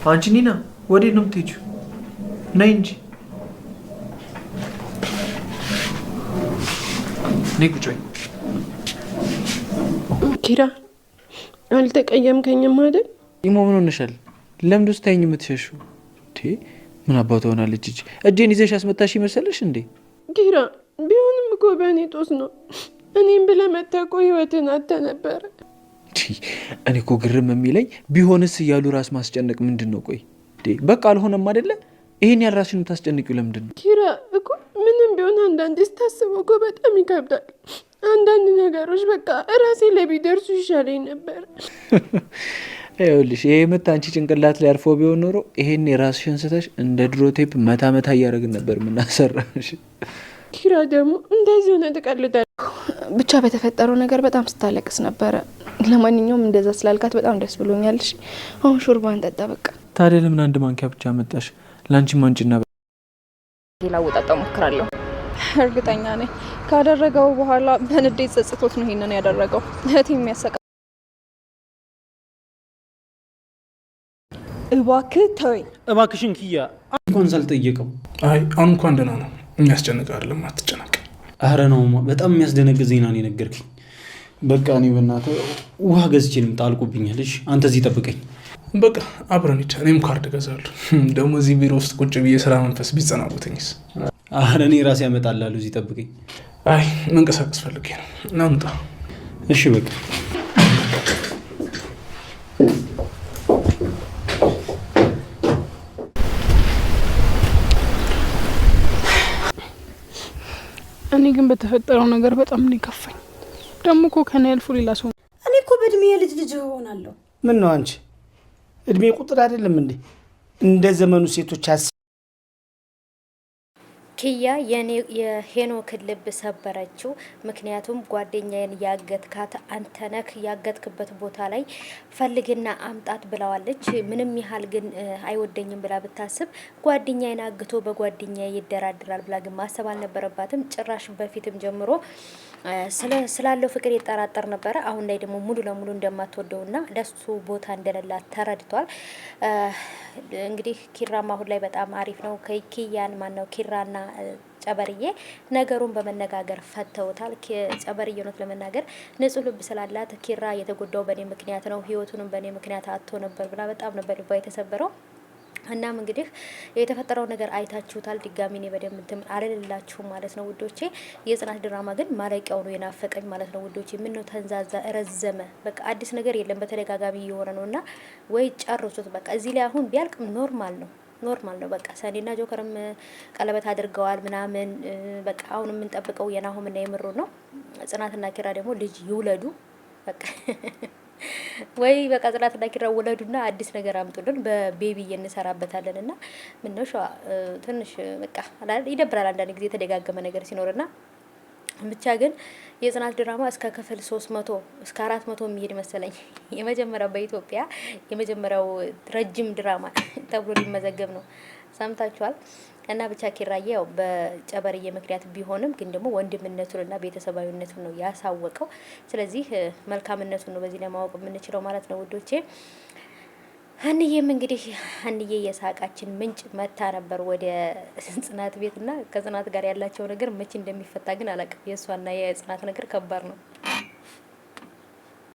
አንቺ ኒና ወዴት ነው የምትሄጂው? ነይ እንጂ ነይ ቁጭ በይ። ኪራ አልተቀየምከኝም አይደል? ኢሞ ምን ሆነሻል? ለምን ውስጥ ታይኝ የምትሸሺው? ምን አባቷ ሆናለች እጂ? እጄን ይዘሽ አስመታሽ ይመስልሽ እንዴ? ኪራ ቢሆንም እኮ በእኔ ጦስ ነው። እኔም ብለህ መተህ እኮ ህይወትን አጥተህ ነበረ። እኔ እኮ ግርም የሚለኝ ቢሆንስ እያሉ ራስ ማስጨነቅ ምንድን ነው? ቆይ በቃ አልሆነም አይደለ? ይሄን ያህል ራስሽን የምታስጨንቂው ለምንድን ነው? ኪራ እኮ ምንም ቢሆን አንዳንዴ ስታስበው እኮ በጣም ይከብዳል። አንዳንድ ነገሮች በቃ ራሴ ላይ ቢደርሱ ይሻለኝ ነበር። ይኸውልሽ ይሄ ምት አንቺ ጭንቅላት ላይ አርፎ ቢሆን ኖሮ ይሄን የራስሽን ስተሽ እንደ ድሮ ቴፕ መታ መታ እያደረግን ነበር የምናሰራሽ። ኪራ ደግሞ እንደዚህ ሆነ ትቀልዳለህ። ብቻ በተፈጠረው ነገር በጣም ስታለቅስ ነበረ። ለማንኛውም እንደዛ ስላልካት በጣም ደስ ብሎኛልሽ። አሁን ሾርባን ጠጣ በቃ። ታዲያ ለምን አንድ ማንኪያ ብቻ መጣሽ? ላንቺ ማንጭና ላወጣጣው ሞክራለሁ። እርግጠኛ ነኝ ካደረገው በኋላ በንዴት ጸጽቶት ነው ይሄንን ያደረገው። እህቴ የሚያሰቃ እባክህ ተወኝ። እባክሽን ኪያ እንኳን ሳልጠየቀው። አይ አሁን እንኳን ደህና ነው። የሚያስጨንቅ አይደለም፣ አትጨነቅ። አረ ነውማ በጣም የሚያስደነግጥ ዜና ነው የነገርከኝ። በቃ እኔ በእናትህ ውሃ ገዝቼ ልምጣ፣ አልቆብኛል። እሺ አንተ እዚህ ጠብቀኝ። በቃ አብረን ሂድ፣ እኔም ካርድ እገዛለሁ። ደግሞ እዚህ ቢሮ ውስጥ ቁጭ ብዬ ስራ መንፈስ ቢጸናወተኝስ? አረ እኔ ራሴ ያመጣላለሁ፣ እዚህ ጠብቀኝ። አይ መንቀሳቀስ ፈልጌ ነው። እናምጣ። እሺ በቃ እኔ ግን በተፈጠረው ነገር በጣም ነው የከፋኝ። ደግሞ እኮ ከኔ አልፎ ሌላ ሰው እኔ እኮ በእድሜ ልጅ እሆናለሁ። ምን ነው አንቺ እድሜ ቁጥር አይደለም እንዴ? እንደ ዘመኑ ሴቶች ኪያ የሄኖክን ልብ ሰበረችው። ምክንያቱም ጓደኛዬን ያገትካት አንተ ነህ፣ ያገትክበት ቦታ ላይ ፈልግና አምጣት ብለዋለች። ምንም ያህል ግን አይወደኝም ብላ ብታስብ ጓደኛዬን አግቶ በጓደኛዬ ይደራደራል ብላ ግን ማሰብ አልነበረባትም። ጭራሽ በፊትም ጀምሮ ስላለው ፍቅር ይጠራጠር ነበረ። አሁን ላይ ደግሞ ሙሉ ለሙሉ እንደማትወደውና ለሱ ቦታ እንደሌላት ተረድቷል። እንግዲህ ኪራም አሁን ላይ በጣም አሪፍ ነው። ከኪያን ማነው ኪራና ጨበርዬ ነገሩን በመነጋገር ፈተውታል። ጨበርዬ እውነት ለመናገር ንጹህ ልብ ስላላት ኪራ የተጎዳው በእኔ ምክንያት ነው፣ ህይወቱንም በእኔ ምክንያት አጥቶ ነበር ብላ በጣም ነበር ልቧ የተሰበረው። እናም እንግዲህ የተፈጠረው ነገር አይታችሁታል። ድጋሚ እኔ በደንብ እንትን አልልላችሁም ማለት ነው ውዶቼ። የጽናት ድራማ ግን ማለቂያው ነው የናፈቀኝ ማለት ነው ውዶቼ። ምን ነው ተንዛዛ፣ ረዘመ። በቃ አዲስ ነገር የለም፣ በተደጋጋሚ እየሆነ ነውና ወይ ጨርሱት በቃ። እዚህ ላይ አሁን ቢያልቅ ኖርማል ነው በቃ። ሰኔና ጆከርም ቀለበት አድርገዋል ምናምን በቃ። አሁን የምንጠብቀው የናሆምና የምሩ ነው። ጽናትና ኪራ ደግሞ ልጅ ይውለዱ በቃ። ወይ በቃ ጽናትና ኪራ ወለዱና አዲስ ነገር አምጡልን፣ በቤቢ እንሰራበታለን። እና ምን ነው ትንሽ በቃ ይደብራል አንዳንድ ጊዜ የተደጋገመ ነገር ሲኖርና ብቻ ግን የጽናት ድራማ እስከ ክፍል 300 እስከ 400 የሚሄድ መሰለኝ። የመጀመሪያው በኢትዮጵያ የመጀመሪያው ረጅም ድራማ ተብሎ ሊመዘገብ ነው። ሰምታችኋል። እና ብቻ ኪራዬ ያው በጨበርዬ ምክንያት ቢሆንም ግን ደግሞ ወንድምነቱንና ቤተሰባዊነቱን ነው ያሳወቀው። ስለዚህ መልካምነቱን ነው በዚህ ላይ ማወቅ የምንችለው ማለት ነው ውዶቼ። ሀንዬም እንግዲህ ሀንዬ የሳቃችን ምንጭ መታ ነበር ወደ ጽናት ቤትና ከጽናት ጋር ያላቸው ነገር መቼ እንደሚፈታ ግን አላውቅም። የእሷና የጽናት ነገር ከባድ ነው።